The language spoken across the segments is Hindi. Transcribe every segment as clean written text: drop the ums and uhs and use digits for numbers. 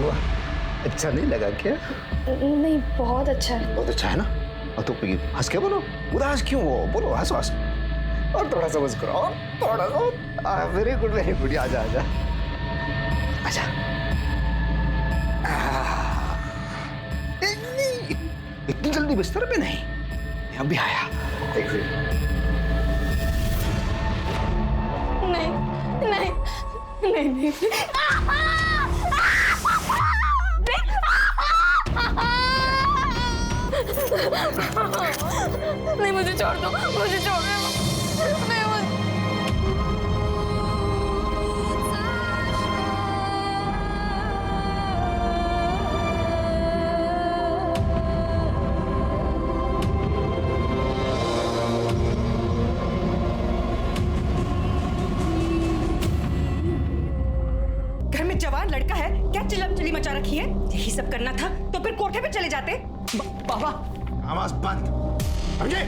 हुआ? अच्छा नहीं लगा क्या? नहीं, बहुत अच्छा है। बहुत अच्छा है ना? और तो हंस के बोलो, उदास क्यों हो? बोलो हंसो हंसो। और थोड़ा सा मुस्कुराओ, और थोड़ा सा। Very good very good. आजा आजा आजा। इतनी जल्दी बिस्तर पे नहीं, मैं अभी आया। एक मिनट। नहीं नहीं नहीं नहीं नहीं, मुझे छोड़ दो, मुझे छोड़ दो। नहीं, घर में जवान लड़का है, क्या चिल्लम-चिल्ली मचा रखी है? यही सब करना था तो फिर कोठे पे चले जाते। बाबा आवाज बंद, समझे?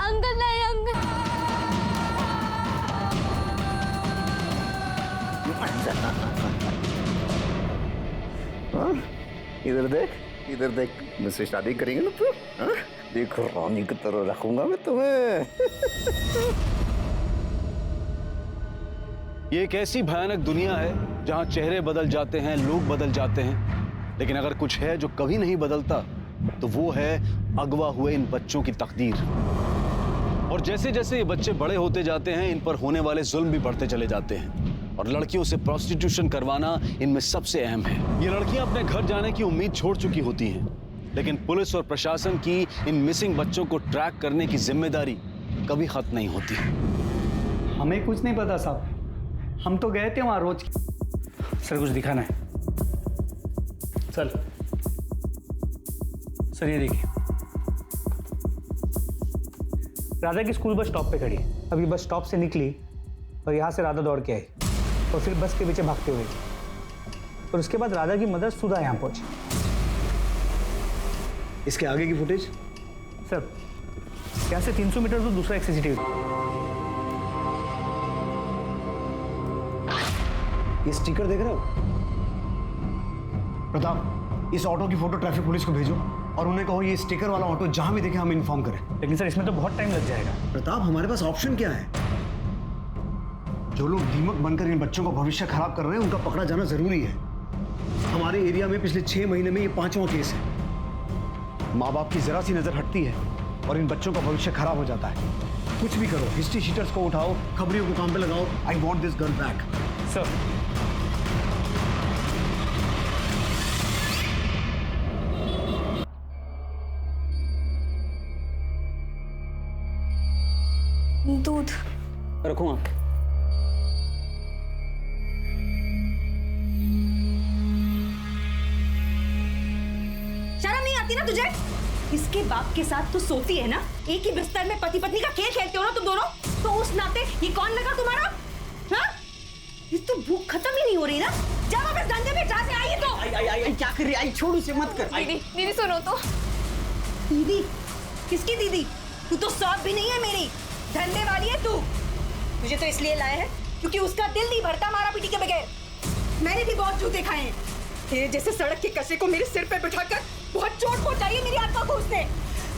अंकल नहीं, अंकल। हाँ? इधर देख, इधर देख। मुझसे शादी करेंगे ना तू? हाँ? देखो रानी की तरह रखूंगा मैं तुम्हें। ये एक ऐसी भयानक दुनिया है जहां चेहरे बदल जाते हैं, लोग बदल जाते हैं, लेकिन अगर कुछ है जो कभी नहीं बदलता तो वो है अगवा हुए इन बच्चों की तकदीर। और जैसे जैसे ये बच्चे बड़े होते जाते हैं, इन पर होने वाले जुल्म भी बढ़ते चले जाते हैं। और लड़कियों से प्रोस्टिट्यूशन करवाना इनमें सबसे अहम है। ये लड़कियां अपने घर जाने की उम्मीद छोड़ चुकी होती हैं, लेकिन पुलिस और प्रशासन की इन मिसिंग बच्चों को ट्रैक करने की जिम्मेदारी कभी खत्म नहीं होती। हमें कुछ नहीं पता साहब, हम तो गए थे वहां रोज। सर कुछ दिखाना है। सर ये देखिए, राधा की स्कूल बस स्टॉप पे खड़ी है। अभी बस स्टॉप से निकली और यहाँ से राधा दौड़ के आई और फिर बस के पीछे भागते हुए गई। और उसके बाद राधा की मदर सुधा यहाँ पहुंची। इसके आगे की फुटेज? सर यहाँ से 300 मीटर तो दूसरा एक सीसीटीवी। ये स्टिकर देख रहे हो? प्रताप, इस ऑटो की फोटो ट्रैफिक पुलिस को भेजो और उन्हें कहो ये स्टिकर वाला ऑटो जहां भी देखे हम इन्फॉर्म करें। लेकिन सर इसमें तो बहुत टाइम लग जाएगा। प्रताप, हमारे पास ऑप्शन क्या है? जो लोग दीमक बनकर इन बच्चों का भविष्य खराब कर रहे हैं उनका पकड़ा जाना जरूरी है। हमारे एरिया में पिछले 6 महीने में ये 5वां केस है। माँ बाप की जरा सी नजर हटती है और इन बच्चों का भविष्य खराब हो जाता है। कुछ भी करो, हिस्ट्री शीटर्स को उठाओ, खबरियों को काम पे लगाओ। I want this girl back. Sir दूध रखो आप। शर्म नहीं आती ना तुझे? इसके बाप के साथ तू सोती है ना? एक ही बिस्तर में पति पत्नी का खेल खेलते हो ना तुम दोनों? तो उस नाते ये कौन लगा तुम्हारा? हाँ? ये तो भूख खत्म ही नहीं हो रही ना? जा वापस धंधे पे, जहाँ से आई है तो। आई क्या कर रही? आई छोड़, उसे मत कर। दीदी, दीदी सुनो तो। दीदी? किसकी दीदी? तू तो सौंप भी नहीं है मेरी। धंधे वाली है तू। मुझे तो इसलिए लाया है क्योंकि उसका दिल नहीं भरता मारा पीटी के बगैर। मैंने भी बहुत जूते खाए हैं। तेरे जैसे सड़क के कचरे को मेरे सिर पे बिठाकर बहुत चोट पहुंचाई है मेरी आत्मा को उसने।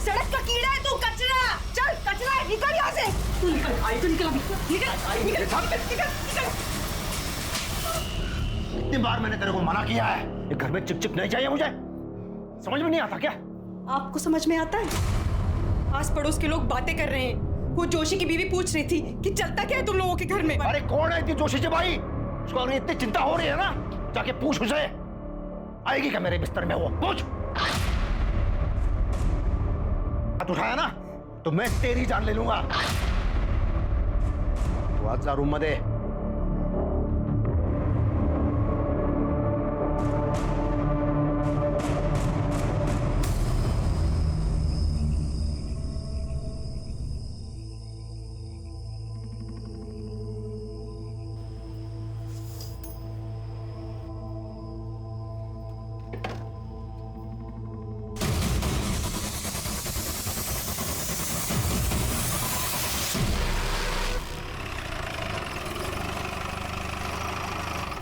सड़क का कीड़ा है तू, कचरा। चल कचरा है, निकल यहाँ से। तू निकल, आई तो निकल अभी। निकल। कितनी बार मैंने तेरे को मना किया है, ये घर में चिप चिप नहीं चाहिए मुझे। समझ में नहीं आता क्या? आपको समझ में आता है? आस पड़ोस के लोग बातें कर रहे हैं। वो जोशी की बीवी पूछ रही थी कि चलता क्या है तुम लोगों के घर में। अरे कौन है इतनी जोशी भाई? उसको अगर इतनी चिंता हो रही है ना, जाके पूछ उसे। आएगी क्या मेरे बिस्तर में? वो पूछ। हाथ उठाया ना तो मैं तेरी जान ले लूंगा। तू आज जा रूम में दे,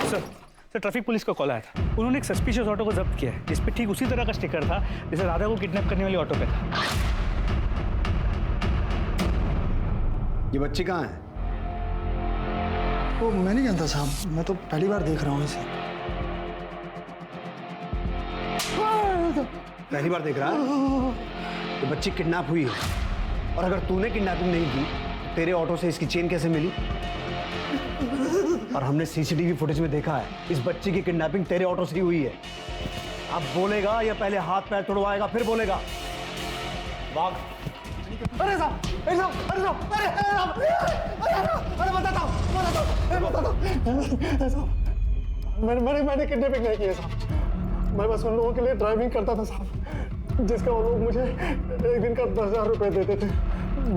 सर ट्रैफिक पुलिस का कॉल आया था। उन्होंने एक सस्पिशियस ऑटो को जब्त किया है जिस पे ठीक उसी तरह का स्टिकर था जैसे राधा को किडनैप करने वाली ऑटो पे था। ये बच्ची कहाँ है? वो मैं नहीं जानता साहब, मैं तो पहली बार देख रहा हूँ इसे। पहली बार देख रहा है? ये बच्ची किडनैप हुई है और अगर तूने किडनैपिंग नहीं की तो तेरे ऑटो से इसकी चेन कैसे मिली? और हमने सीसीटीवी फुटेज में देखा है इस बच्ची की किडनैपिंग तेरे ऑटो से ही हुई है। अब बोलेगा या पहले हाथ पैर तुड़वाएगा फिर बोलेगा? भाग। अरे साहब, अरे साहब, अरे साहब, अरे साहब, अरे बताता हूँ, मैंने किडनैपिंग नहीं की है साहब। मैं बस उन लोगों के लिए ड्राइविंग करता था साहब, जिसका वो लोग मुझे एक दिन का 10,000 रुपए देते थे।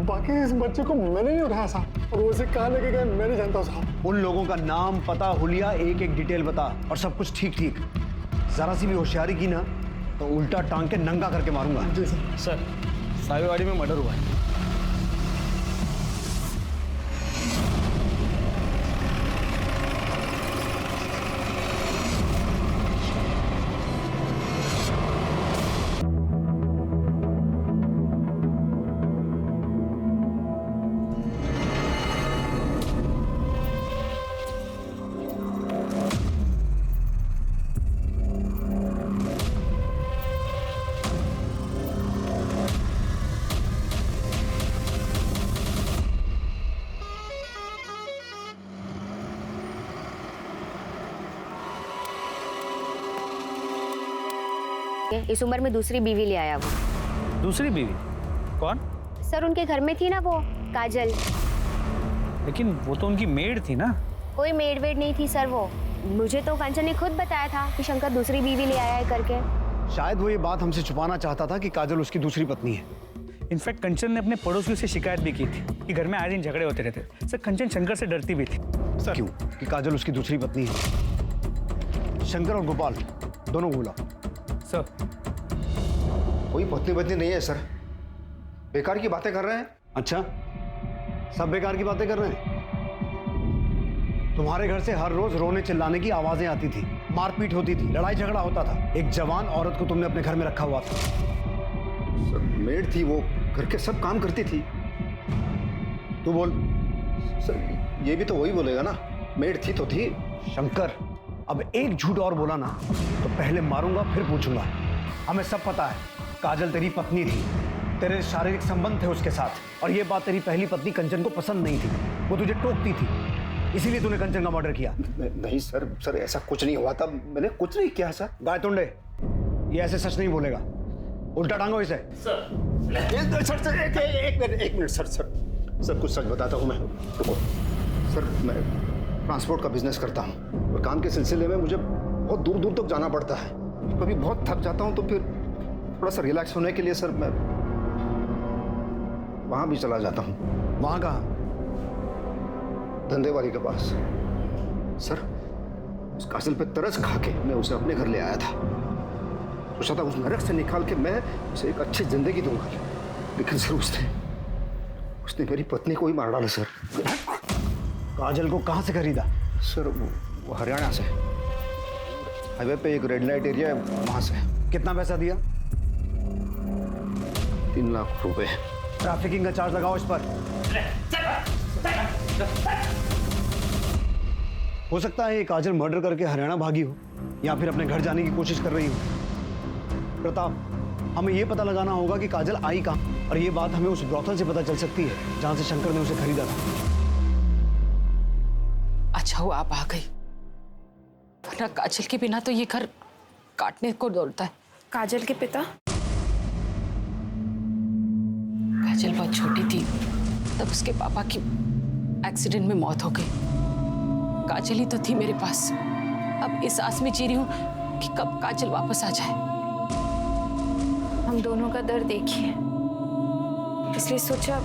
बाकी इस बच्चे को मैंने नहीं उठाया साहब, और वो उसे कहाँ लेके गए मैं नहीं जानता हूँ साहब। उन लोगों का नाम पता हुलिया एक एक डिटेल बता और सब कुछ ठीक ठीक। जरा सी भी होशियारी की ना तो उल्टा टांग के नंगा करके मारूंगा। जी सर। सर सावेवाड़ी में मर्डर हुआ है। इस उम्र में दूसरी बीवी ले आया वो। दूसरी बीवी? कौन? सर उनके घर में थी ना वो काजल। लेकिन वो तो उनकी मेड थी ना। कोई मेड वेड नहीं थी सर वो। मुझे तो कंचन ने खुद बताया था कि शंकर दूसरी बीवी ले आया है करके। शायद वो ये बात हमसे छुपाना चाहता था कि काजल उसकी दूसरी पत्नी है। इनफैक्ट कंचन ने अपने पड़ोसियों से शिकायत भी की थी कि घर में आए दिन झगड़े होते रहते। सर कंचन शंकर से डरती भी थी। सर क्यों? कि काजल उसकी दूसरी पत्नी है। शंकर और गोपाल दोनों बोला। सर कोई पत्नी नहीं है सर, बेकार की बातें कर रहे हैं। अच्छा, सब बेकार की बातें कर रहे हैं? तुम्हारे घर से हर रोज रोने चिल्लाने की आवाजें आती थी, मारपीट होती थी, लड़ाई झगड़ा होता था। एक जवान औरत को तुमने अपने घर में रखा हुआ था। सर मेड थी, वो घर के सब काम करती थी। तू बोल। सर ये भी तो वही बोलेगा ना, मेड थी तो थी। शंकर, अब एक झूठ और बोला ना तो पहले मारूंगा फिर पूछूंगा। हमें सब पता है काजल तेरी पत्नी थी, तेरे शारीरिक संबंध थे उसके साथ, और ये बात तेरी पहली पत्नी कंचन को पसंद नहीं थी। वो तुझे टोकती थी, इसीलिए तूने कंचन का मर्डर किया। नहीं सर ऐसा कुछ नहीं हुआ था, मैंने कुछ नहीं किया सर। गायतुंडे, ये ऐसे सच नहीं बोलेगा, उल्टा टांगो इसे। सर एक मिनट सर कुछ सच बताता हूँ मैं। रुको सर, मैं ट्रांसपोर्ट का बिजनेस करता हूँ और काम के सिलसिले में मुझे बहुत दूर दूर तक जाना पड़ता है। कभी बहुत थक जाता हूँ तो फिर थोड़ा सा रिलैक्स होने के लिए सर मैं वहाँ भी चला जाता हूँ। वहाँ कहाँ? धंधे वाली के पास। सर उस काजल पे तरस खा के मैं उसे अपने घर ले आया था। सोचा था उस नरक से निकाल के मैं उसे एक अच्छी जिंदगी दूंगा, लेकिन सर उसने मेरी पत्नी को ही मार डाला सर। काजल को कहाँ से खरीदा? सर वो हरियाणा से, हाईवे पे एक रेड लाइट एरिया है वहां से। कितना पैसा दिया? 3 लाख रुपए। ट्रैफिकिंग का चार्ज लगाओ इस पर। हो सकता है ये काजल मर्डर करके हरियाणा भागी हो या फिर अपने घर जाने की कोशिश कर रही हो। प्रताप, हमें ये पता लगाना होगा कि काजल आई कहाँ, और ये बात हमें उस ब्रॉथल से पता चल सकती है जहां से शंकर ने उसे खरीदा था। अच्छा हुआ आप आ गई, वरना काजल के बिना तो ये घर काटने को दौड़ता है। काजल के पिता? काजल बहुत छोटी थी तब उसके पापा की एक्सीडेंट में मौत हो गई। काजल ही तो थी मेरे पास। अब इस आस में जी रही हूँ कि कब काजल वापस आ जाए। हम दोनों का दर्द देखिए, इसलिए सोचा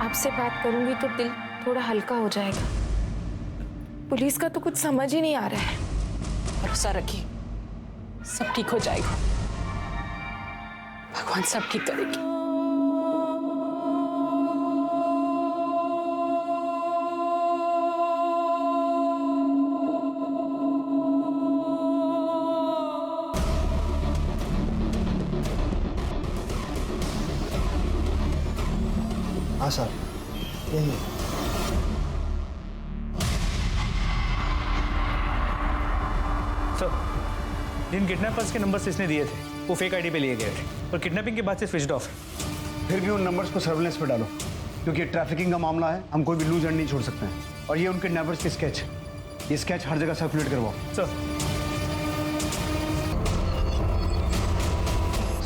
आपसे बात करूंगी तो दिल थोड़ा हल्का हो जाएगा। पुलिस का तो कुछ समझ ही नहीं आ रहा है। भरोसा रखिए, सब ठीक हो जाएगा। भगवान सब ठीक करेगी। हाँ सर, यही है। सर, जिन किडनैपर्स के नंबर्स इसने दिए थे वो फेक आईडी पे लिए गए थे और किडनैपिंग के बाद से स्विच्ड ऑफ है। फिर भी उन नंबर्स को सर्विलेंस पे डालो, क्योंकि ट्रैफिकिंग का मामला है, हम कोई भी लूज एंड नहीं छोड़ सकते हैं। और ये उन किडनैपर्स के स्केच, ये स्केच हर जगह सर्कुलेट करवाओ।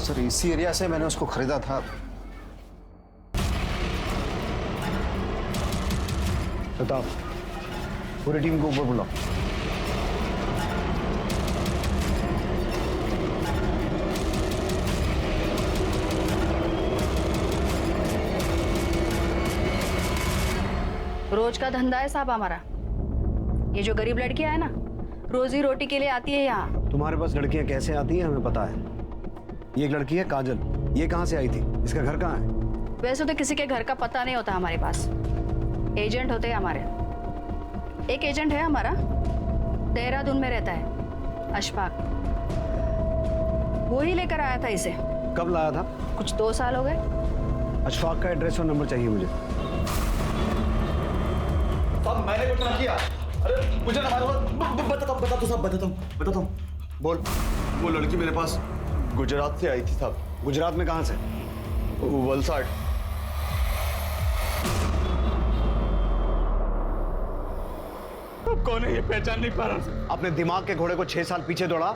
सर इसी एरिया से मैंने उसको खरीदा था। प्रताप, पूरी टीम को ऊपर बुलाओ। रोज का धंधा है साहब हमारा। ये जो गरीब लड़कियां है ना, रोजी रोटी के लिए आती है यहाँ। तुम्हारे पास लड़कियां कैसे आती हैं हमें पता है। ये एक लड़की है काजल, ये कहाँ से आई थी, इसका घर कहाँ है? वैसे तो किसी के घर का पता नहीं होता हमारे पास, एजेंट होते हैं हमारे। एक एजेंट है हमारा, देहरादून में रहता है, अशफाक। वो ही लेकर आया था इसे। कब लाया था? कुछ 2 साल हो गए। अशफाक का एड्रेस और नंबर चाहिए मुझे। साहब मैंने कुछ ना किया। अरे मुझे ना बताता हूँ। बोल। वो लड़की मेरे पास गुजरात से आई थी साहब। गुजरात में कहाँ से? वलसाड। कौन है ये, पहचान नहीं पा रहा। अपने दिमाग के घोड़े को 6 साल पीछे दौड़ा,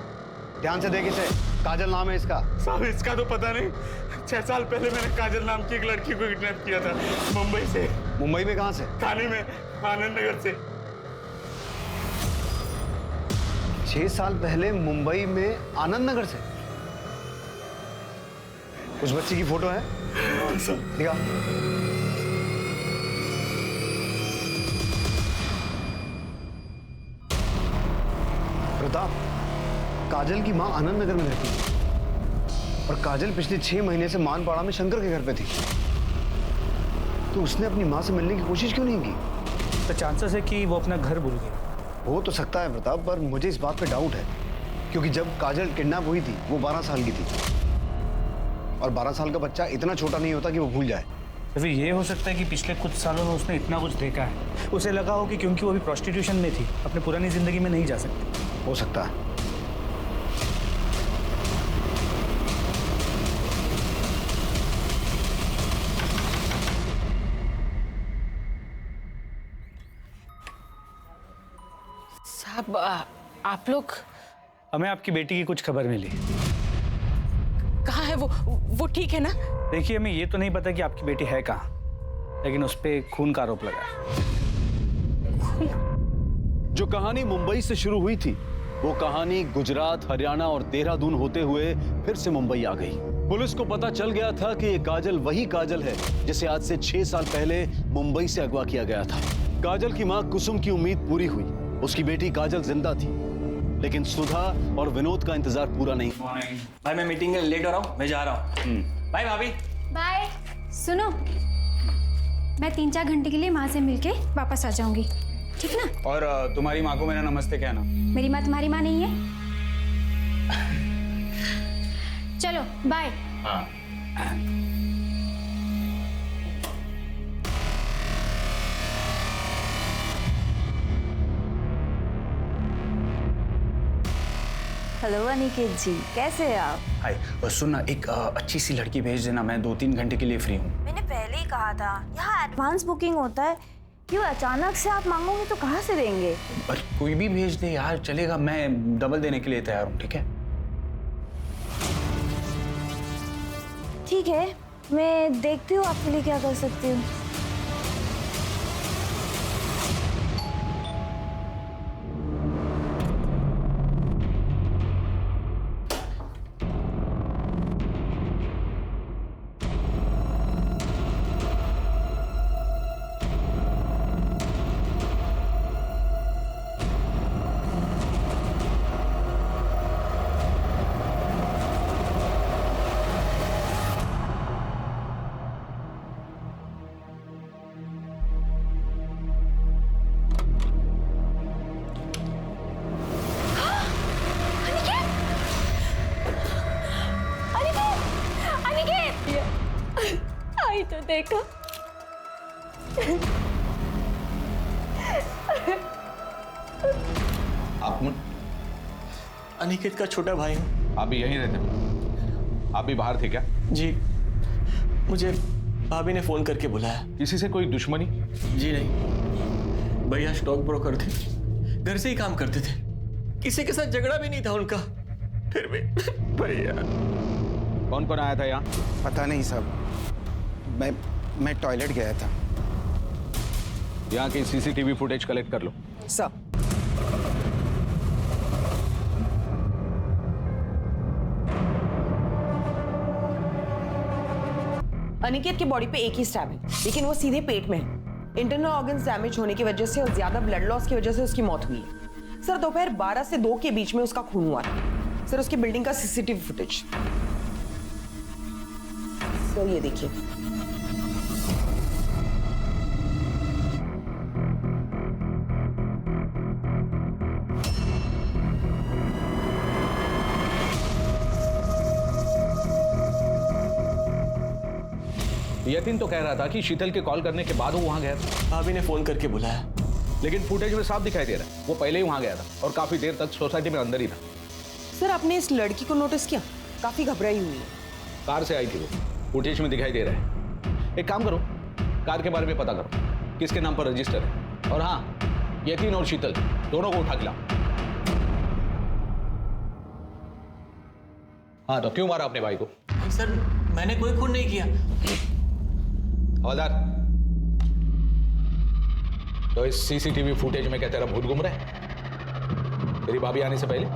ध्यान से देख इसे। काजल नाम है इसका। साहब इसका तो पता नहीं। 6 साल पहले मैंने काजल नाम की एक लड़की को किडनैप किया था मुंबई से। मुंबई में कहाँ से? थाने में, आनंद नगर से। 6 साल पहले मुंबई में आनंद नगर से? उस बच्ची की फोटो है? दिखा। प्रताप, काजल की मां आनंद नगर में रहती है और काजल पिछले 6 महीने से मानपाड़ा में शंकर के घर पे थी। तो उसने अपनी मां से मिलने की कोशिश क्यों नहीं की? तो चांसेस है कि वो अपना घर भूल गई। हो तो सकता है प्रताप, पर मुझे इस बात पे डाउट है, क्योंकि जब काजल किडनैप हुई थी वो 12 साल की थी और 12 साल का बच्चा इतना छोटा नहीं होता कि वो भूल जाए। तो फिर ये हो सकता है कि पिछले कुछ सालों में उसने इतना कुछ देखा है, उसे लगा हो कि क्योंकि वो अभी प्रोस्टिट्यूशन में थी, अपने पुरानी जिंदगी में नहीं जा सकती। हो सकता है। साहब आप लोग, हमें आपकी बेटी की कुछ खबर मिली। कहाँ है वो ठीक है ना? देखिए, हमें ये तो नहीं पता कि आपकी बेटी है कहाँ, लेकिन उस पे खून का आरोप लगा है। जो कहानी मुंबई से शुरू हुई थी वो कहानी गुजरात, हरियाणा और देहरादून होते हुए फिर से मुंबई आ गई। पुलिस को पता चल गया था कि ये काजल वही काजल है जिसे आज से 6 साल पहले मुंबई से अगवा किया गया था। काजल की मां कुसुम की उम्मीद पूरी हुई, उसकी बेटी काजल जिंदा थी, लेकिन सुधा और विनोद का इंतजार पूरा नहीं। भाई मैं मीटिंग के लिए लेट हो रहा हूँ, मैं जा रहा हूँ। बाय भाभी। बाय। सुनो, मैं 3-4 घंटे के लिए माँ से मिलके वापस आ जाऊंगी, ठीक ना? और तुम्हारी माँ को मेरा नमस्ते कहना। मेरी माँ तुम्हारी माँ नहीं है? चलो बाय। हाँ। हेलो अनिकेत जी, कैसे हैं आप? हाय, सुन ना, एक अच्छी सी लड़की भेज देना, मैं 2-3 घंटे के लिए फ्री हूँ। मैंने पहले ही कहा था, यहाँ एडवांस बुकिंग होता है। क्यों अचानक से आप मांगोगे तो कहाँ से देंगे? पर कोई भी भेज दे यार, चलेगा, मैं डबल देने के लिए तैयार हूँ, ठीक है? ठीक है, मैं देखती हूँ आपके लिए क्या कर सकती हूँ। आई तो देखा, अनिकेत का छोटा भाई हूँ। आप भी यहीं रहते हो? आप भी बाहर थे क्या? जी, मुझे भाभी ने फोन करके बुलाया। किसी से कोई दुश्मनी? जी नहीं, भैया स्टॉक ब्रोकर थे, घर से ही काम करते थे, किसी के साथ झगड़ा भी नहीं था उनका। फिर भी भैया। कौन कौन आया था यहाँ? पता नहीं साहब, मैं टॉयलेट गया था। यहाँ की सीसीटीवी फुटेज कलेक्ट कर लो। सर। अनिकेत की बॉडी पे एक ही स्टैब है, लेकिन वो सीधे पेट में है। इंटरनल ऑर्गन्स डैमेज होने की वजह से और ज्यादा ब्लड लॉस की वजह से उसकी मौत हुई है। सर दोपहर 12 से 2 के बीच में उसका खून हुआ था। सर उसकी बिल्डिंग का सीसीटीवी फुटेज सर ये देखिए। यतीन तो कह रहा था कि शीतल के कॉल करने के बाद वो वहां गया था। भाभी ने फोन करके बुलाया, लेकिन फुटेज में साफ दिखाई दे रहा है वो पहले ही वहां गया था और काफी देर तक सोसाइटी में अंदर ही था। सर आपने इस लड़की को नोटिस किया? काफी घबराई हुई है। कार से आई थी वो, फुटेज में दिखाई दे रहा है। एक काम करो, कार के बारे में पता करो किसके नाम पर रजिस्टर है। और हाँ, यतीन और शीतल दोनों को उठा के लाओ। हाँ, तो क्यों मारा अपने भाई को? सर मैंने कोई खून नहीं किया। हवलदार, तो इस सीसीटीवी फुटेज में क्या तेरा भूत घूम रहा है तेरी भाभी आने से पहले?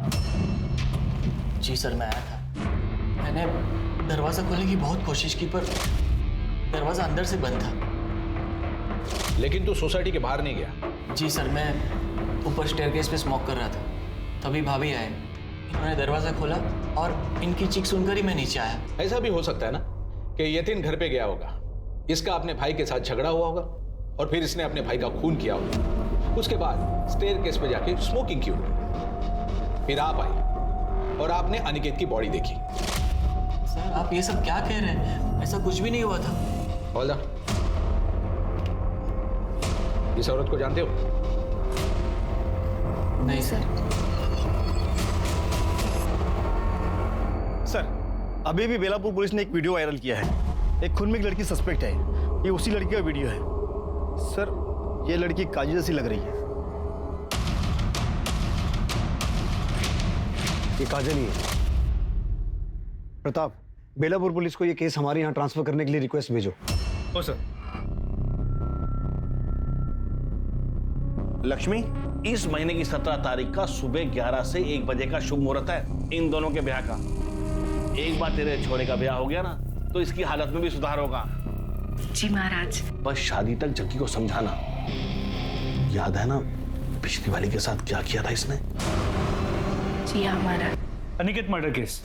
जी सर, मैं आया था, मैंने दरवाजा खोलने की बहुत कोशिश की पर दरवाजा अंदर से बंद था। लेकिन तू सोसाइटी के बाहर नहीं गया? जी सर, मैं ऊपर स्टेयरकेस पे स्मोक कर रहा था, तभी भाभी आए, इन्होंने दरवाजा खोला और इनकी चीख सुनकर ही मैं नीचे आया। ऐसा भी हो सकता है ना कि यतीन घर पे गया होगा, इसका अपने भाई के साथ झगड़ा हुआ होगा और फिर इसने अपने भाई का खून किया होगा। उसके बाद स्टेयरकेस पे जाके स्मोकिंग की होगी, फिर आप आए और आपने अनिकेत की बॉडी देखी। सर आप ये सब क्या कह रहे हैं? ऐसा कुछ भी नहीं हुआ था। हवलदार, इस औरत को जानते हो? नहीं सर। सर, अभी भी बेलापुर पुलिस ने एक वीडियो वायरल किया है। एक खून में एक लड़की सस्पेक्ट है। ये उसी लड़की का वीडियो है। सर, ये लड़की काजल जैसी लग रही है। ये काजल ही है। प्रताप, बेलापुर पुलिस को ये केस हमारे यहाँ ट्रांसफर करने के लिए रिक्वेस्ट भेजो। ओ सर। लक्ष्मी, इस महीने की 17 तारीख का सुबह 11 से 1 बजे का शुभ मुहूर्त है इन दोनों के ब्याह का। एक बार तेरे छोरे का ब्याह हो गया ना तो इसकी हालत में भी सुधार होगा। जी महाराज। बस शादी तक जग्गी को समझाना। याद है ना पिछली वाली के साथ क्या किया था इसने? जी हाँ महाराज। अनिकेत मर्डर केस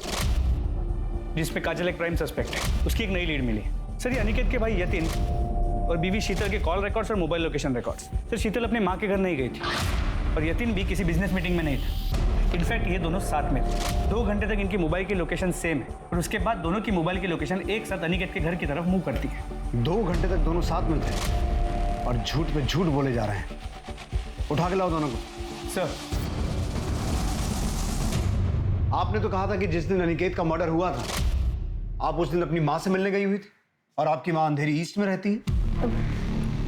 जिसमें काजल एक प्राइम सस्पेक्ट है, उसकी एक नई लीड मिली। सर ये अनिकेत के भाई यतीन और बीवी शीतल के कॉल रिकॉर्ड्स और मोबाइल लोकेशन रिकॉर्ड्स। सर शीतल अपने माँ के घर नहीं गई थी और यतीन भी किसी बिजनेस मीटिंग में नहीं था। इनफैक्ट ये दोनों साथ में थे। 2 घंटे तक इनकी मोबाइल की लोकेशन सेम है और उसके बाद दोनों की मोबाइल की लोकेशन एक साथ अनिकेत के घर की तरफ मूव करती है। 2 घंटे तक दोनों साथ में थे और झूठ पे झूठ बोले जा रहे हैं। उठा के लाओ दोनों को। सर, आपने तो कहा था कि जिस दिन अनिकेत का मर्डर हुआ था आप उस दिन अपनी माँ से मिलने गई हुई थी और आपकी माँ अंधेरी ईस्ट में रहती है।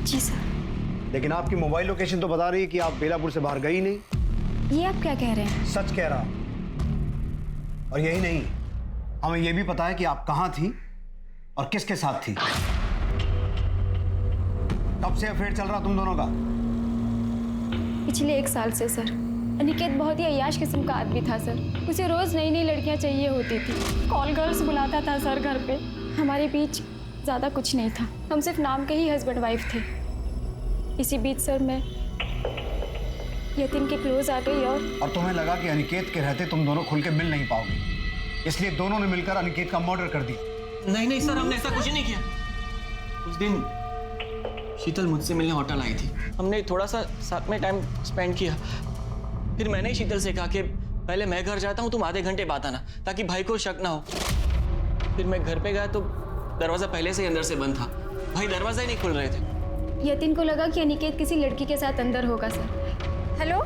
जी सर। लेकिन आपकी मोबाइल लोकेशन तो बता रही है कि आप बेलापुर से बाहर गई नहीं। ये आप क्या कह रहे हैं? सच कह रहा। और यही नहीं, हमें यह भी पता है कि आप कहां थी और किसके साथ थी। कब से अफेयर चल रहा तुम दोनों का? पिछले 1 साल से सर। अनिकेत बहुत ही अय्याश किस्म का आदमी था सर। उसे रोज नई नई लड़कियां चाहिए होती थी। कॉल गर्ल्स बुलाता था सर घर पे। हमारे बीच ज़्यादा कुछ नहीं था, हम सिर्फ नाम के ही हस्बैंड वाइफ थे। इसी बीच सर मैं यतीन के क्लोज आ गई और तुम्हें लगा कि अनिकेत के रहते तुम दोनों खुल के मिल नहीं पाओगे, इसलिए दोनों ने मिलकर अनिकेत का मर्डर कर दिया। नहीं नहीं सर, हमने ऐसा कुछ नहीं किया। उस दिन शीतल मुझसे मिलने होटल आई थी, हमने थोड़ा सा साथ में टाइम स्पेंड किया। फिर मैंने शीतल से कहा कि पहले मैं घर जाता हूँ, तुम आधे घंटे बाद आना ताकि भाई को शक ना हो। फिर मैं घर पे गया तो दरवाजा पहले से ही अंदर से बंद था, भाई दरवाजा ही नहीं खुल रहे थे। यतीन को लगा कि अनिकेत किसी लड़की के साथ अंदर होगा सर। हेलो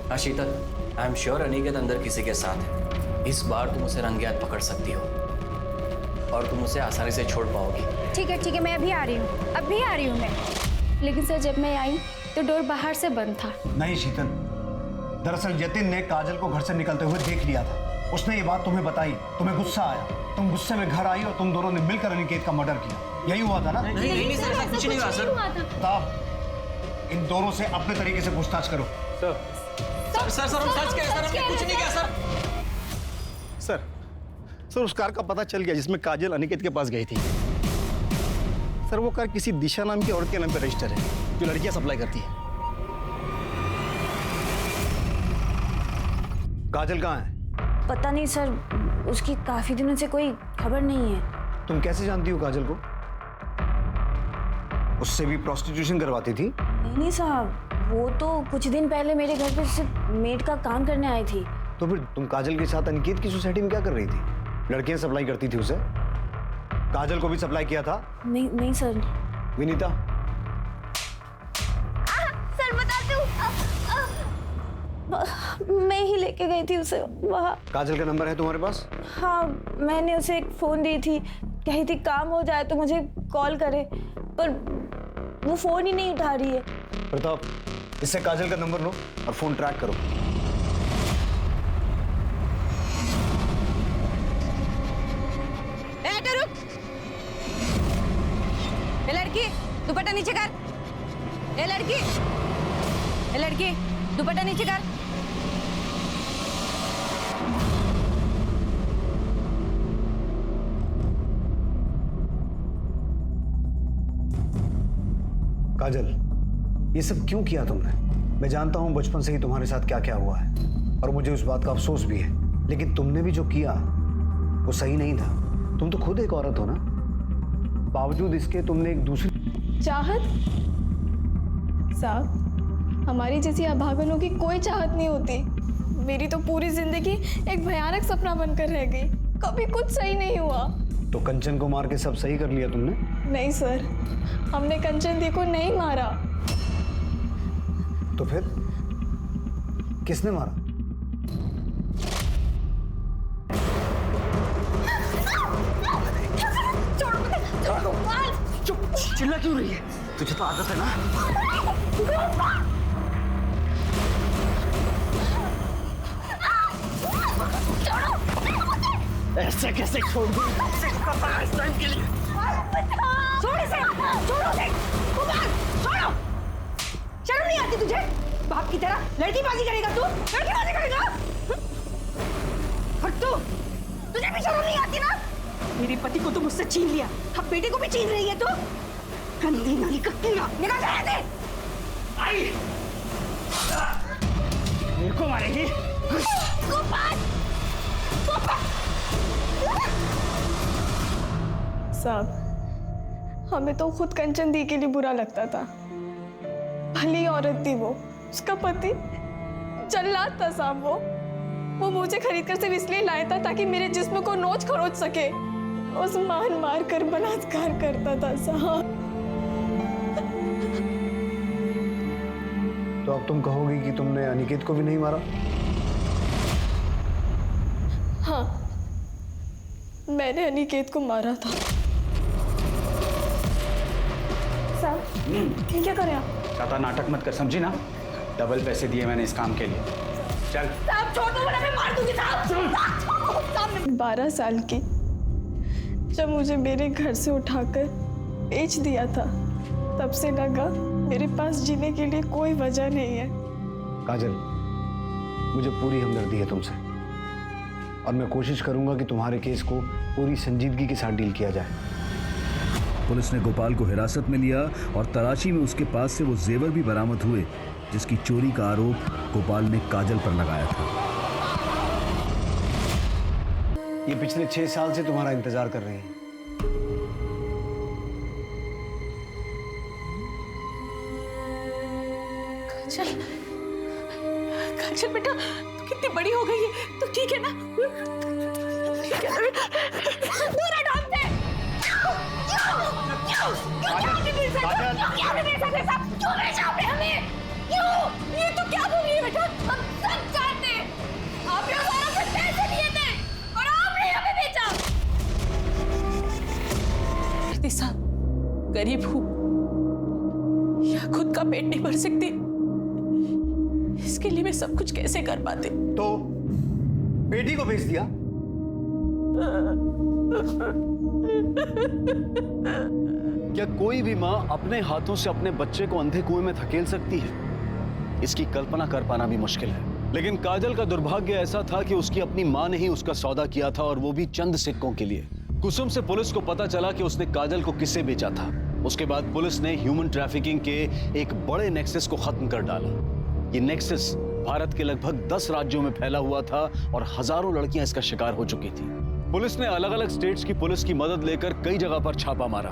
हाँ शीतल, आई एम श्योर अनिकेत अंदर किसी के साथ है। इस बार तुम उसे रंगे हाथ पकड़ सकती हो और तुम उसे आसानी से छोड़ पाओगी। ठीक है, मैं अभी आ रही हूँ, अभी आ रही हूँ मैं। लेकिन सर जब मैं आई तो डोर बाहर से बंद था। नहीं शीतल, दरअसल यतिन ने काजल को घर से निकलते हुए देख लिया था। उसने ये बात तुम्हें बताई, तुम्हें गुस्सा आया, तुम गुस्से में घर आई और तुम दोनों ने मिलकर अनिकेत का मर्डर किया। यही हुआ था ना? नहीं सर, ऐसा कुछ नहीं हुआ सर। प्रताप, इन दोनों से अपने तरीके से पूछताछ करो। सर हम सच कह रहे सर, हमने कुछ नहीं किया सर। सर उस कार का पता चल गया जिसमें काजल अनिकेत के पास गई थी। सर वो कार किसी दिशा नाम की औरत के नाम पर रजिस्टर है जो लड़कियां सप्लाई करती है। काजल कहाँ है? पता नहीं सर, उसकी काफी दिनों से कोई खबर नहीं है। तुम कैसे जानती हो काजल को? उससे भी प्रोस्टिट्यूशन करवाती थी? नहीं साहब, वो तो कुछ दिन पहले मेरे घर पे सिर्फ मेड का काम करने आई थी। तो फिर तुम काजल के साथ अनिकेत की सोसाइटी में क्या कर रही थी? लड़कियां सप्लाई करती थी उसे? काजल को भी सप्लाई किया था? नहीं सर। विनीता, सर बताती हूँ, मैं ही लेके गई थी उसे वहाँ। काजल का नंबर है तुम्हारे पास? हाँ, मैंने उसे एक फोन दी थी, कही थी काम हो जाए तो मुझे कॉल करे, पर वो फोन ही नहीं उठा रही है। प्रताप, इससे काजल का नंबर लो और फोन ट्रैक करो। ए लड़की, दुपट्टा नीचे कर। ए लड़की, दुपट्टा नीचे कर। काजल, ये सब क्यों किया तुमने? मैं जानता हूं बचपन से ही तुम्हारे साथ क्या क्या हुआ है और मुझे उस बात का अफसोस भी है, लेकिन तुमने भी जो किया वो सही नहीं था। तुम तो खुद एक औरत हो ना, बावजूद इसके तुमने एक दूसरी चाहत। साहब, हमारी जैसी अभागनों की कोई चाहत नहीं होती। मेरी तो पूरी जिंदगी एक भयानक सपना बनकर रह गई, कभी कुछ सही नहीं हुआ। तो कंचन को मार के सब सही कर लिया तुमने? नहीं सर, हमने कंचन दी को नहीं मारा। तो फिर किसने मारा? चुप, चिल्ला क्यों रही है? तुझे तो आदत है ना। ऐसे कैसे छोड़ दूं? इस टाइम के लिए छोड़ इसे, छोड़ो उसे, कुमार, छोड़ो। शर्म नहीं आती तुझे? बाप की तरह लड़कीबाजी करेगा तू? लड़कीबाजी करेगा? और तू, तुझे भी शर्म नहीं आती ना? मेरे पति को तो मुझसे छीन लिया, अब बेटे को भी छीन रही है तू? गंदी नाली का कीड़ा, निकल जा यहाँ से। आई, मेरे को मारेगी? साहब, हमें तो खुद कंचन दी के लिए बुरा लगता था। भली औरत थी वो, उसका पति जल्लाद था साहब। वो मुझे खरीद कर सिर्फ इसलिए लाया था ताकि मेरे जिस्म को नोच खरोच सके। उस मार कर बलात्कार करता था साहब। तो अब तुम कहोगी कि तुमने अनिकेत को भी नहीं मारा? हाँ, मैंने अनिकेत को मारा था। साहब, ये क्या करे आप? ज्यादा नाटक मत कर, समझी ना? डबल पैसे दिए मैंने इस काम के लिए। चल साहब छोड़ दो, वरना मैं मार दूंगी साहब। 12 साल की जब मुझे मेरे घर से उठाकर बेच दिया था, तब से लगा मेरे पास जीने के लिए कोई वजह नहीं है। काजल, मुझे पूरी हमदर्दी है तुमसे और मैं कोशिश करूंगा कि तुम्हारे केस को पूरी संजीदगी के साथ डील किया जाए। पुलिस ने गोपाल को हिरासत में लिया और तलाशी में उसके पास से वो जेवर भी बरामद हुए जिसकी चोरी का आरोप गोपाल ने काजल पर लगाया था। ये पिछले 6 साल से तुम्हारा इंतजार कर रही है। काजल, काजल बेटा, तू कितनी बड़ी हो गई है, तू ठीक है ना? ठीक है ना? दूर हटो हमसे। क्यों? ये तो क्या बोल रही है बेटा? हम सब जानते हैं गरीब हूं या खुद का पेट नहीं भर सकती, इसके लिए मैं सब कुछ कैसे कर पाती। तो बेटी को भेज दिया। क्या कोई भी मां अपने हाथों से अपने बच्चे को अंधे कुएं में धकेल सकती है? इसकी कल्पना कर पाना भी मुश्किल है। लेकिन काजल का दुर्भाग्य ऐसा था कि उसकी अपनी मां ने ही उसका सौदा किया था, और वो भी चंद सिक्कों के लिए। कुसुम से पुलिस को पता चला कि उसने काजल को किससे बेचा था। उसके बाद पुलिस ने ह्यूमन ट्रैफिकिंग के एक बड़े नेक्सस को खत्म कर डाला। ये नेक्सस भारत के लगभग 10 राज्यों में फैला हुआ था और हजारों लड़कियां इसका शिकार हो चुकी थी। पुलिस ने अलग अलग स्टेट्स की पुलिस की मदद लेकर कई जगह पर छापा मारा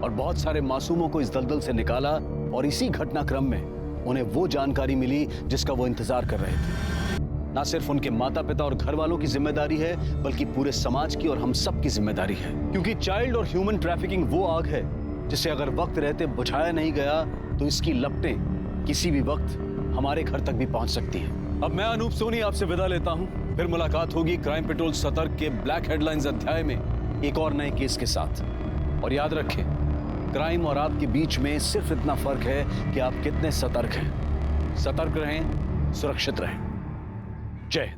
और बहुत सारे मासूमों को इस दलदल से निकाला, और इसी घटनाक्रम में उन्हें वो जानकारी मिली जिसका वो इंतजार कर रहे थे। ना सिर्फ उनके माता पिता और घर वालों की जिम्मेदारी है, बल्कि पूरे समाज की और हम सब की जिम्मेदारी है, क्योंकि चाइल्ड और ह्यूमन ट्रैफिकिंग वो आग है जिसे अगर वक्त रहते बुझाया नहीं गया तो इसकी लपटें किसी भी वक्त हमारे घर तक भी पहुंच सकती हैं। अब मैं अनूप सोनी आपसे विदा लेता हूं। फिर मुलाकात होगी क्राइम पेट्रोल सतर्क के ब्लैक हेडलाइंस अध्याय में एक और नए केस के साथ। और याद रखें, क्राइम और आपके बीच में सिर्फ इतना फर्क है कि आप कितने सतर्क हैं। सतर्क रहें, सुरक्षित रहें। जय हिंद।